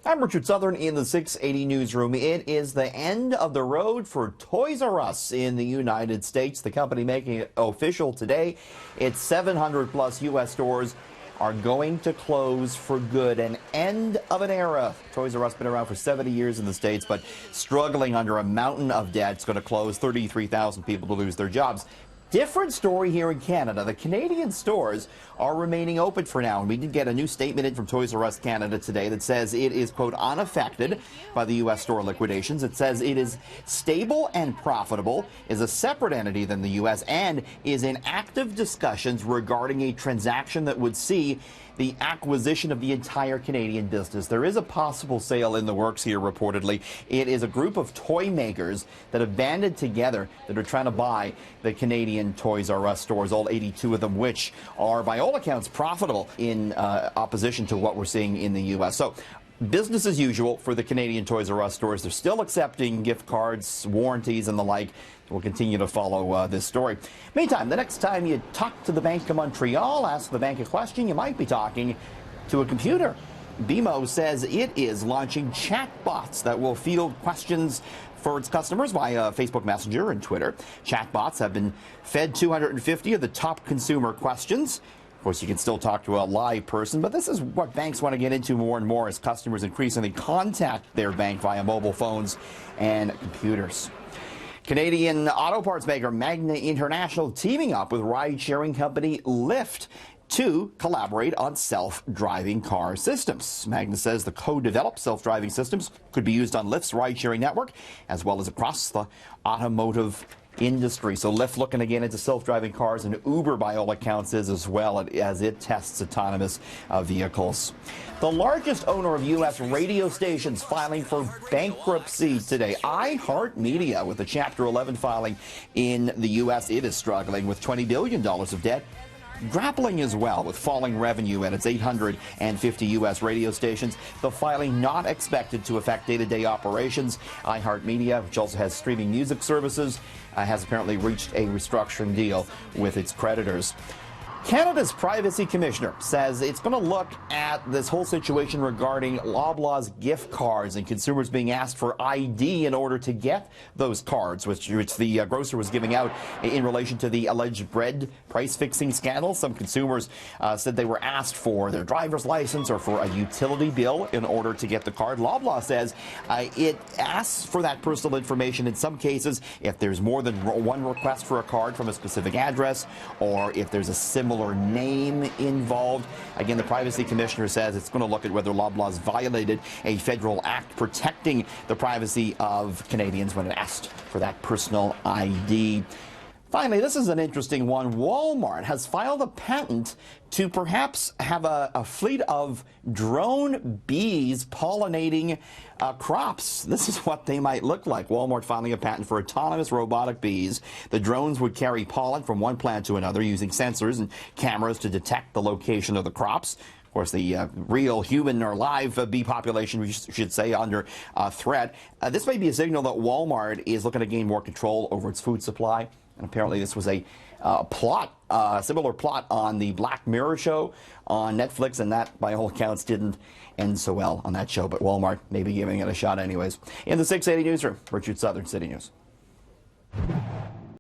I'm Richard Southern in the 680 newsroom. It is the end of the road for Toys R Us in the United States. The company making it official today. Its 700 plus U.S. stores are going to close for good. An end of an era. Toys R Us been around for 70 years in the States, but struggling under a mountain of debt. It's going to close. 33,000 people to lose their jobs. Different story here in Canada. The Canadian stores are remaining open for now. And we did get a new statement in from Toys R Us Canada today that says it is, quote, unaffected by the U.S. store liquidations. It says it is stable and profitable, is a separate entity than the U.S., and is in active discussions regarding a transaction that would see the acquisition of the entire Canadian business. There is a possible sale in the works here, reportedly. It is a group of toy makers that have banded together that are trying to buy the Canadian Toys R Us stores, all 82 of them, which are, by all accounts, profitable in opposition to what we're seeing in the U.S. So, business as usual for the Canadian Toys R Us stores. They're still accepting gift cards, warranties, and the like. We'll continue to follow this story. Meantime, the next time you talk to the Bank of Montreal, ask the bank a question, you might be talking to a computer. BMO says it is launching chatbots that will field questions for its customers via Facebook Messenger and Twitter. Chatbots have been fed 250 of the top consumer questions. Of course, you can still talk to a live person, but this is what banks want to get into more and more as customers increasingly contact their bank via mobile phones and computers. Canadian auto parts maker Magna International teaming up with ride-sharing company Lyft to collaborate on self-driving car systems. Magna says the co-developed self-driving systems could be used on Lyft's ride-sharing network as well as across the automotive industry. So Lyft looking again into self-driving cars, and Uber, by all accounts, is as well as it tests autonomous vehicles. The largest owner of U.S. radio stations filing for bankruptcy today. iHeartMedia, with a Chapter 11 filing in the U.S. It is struggling with $20 billion of debt. Grappling as well with falling revenue at its 850 U.S. radio stations. The filing not expected to affect day-to-day operations. iHeartMedia, which also has streaming music services, has apparently reached a restructuring deal with its creditors. Canada's Privacy Commissioner says it's going to look at this whole situation regarding Loblaws gift cards and consumers being asked for ID in order to get those cards, which the grocer was giving out in relation to the alleged bread price-fixing scandal. Some consumers said they were asked for their driver's license or for a utility bill in order to get the card. Loblaw says it asks for that personal information in some cases if there's more than one request for a card from a specific address, or if there's a similar name involved. Again, the Privacy Commissioner says it's going to look at whether Loblaws violated a federal act protecting the privacy of Canadians when it asked for that personal ID. Finally, this is an interesting one. Walmart has filed a patent to perhaps have a fleet of drone bees pollinating crops. This is what they might look like. Walmart filing a patent for autonomous robotic bees. The drones would carry pollen from one plant to another using sensors and cameras to detect the location of the crops. Of course, the real human or live bee population, we should say, under threat. This may be a signal that Walmart is looking to gain more control over its food supply. And apparently this was a similar plot on the Black Mirror show on Netflix, and that, by all accounts, didn't end so well on that show. But Walmart may be giving it a shot anyways. In the 680 newsroom, Richard Southern, City News.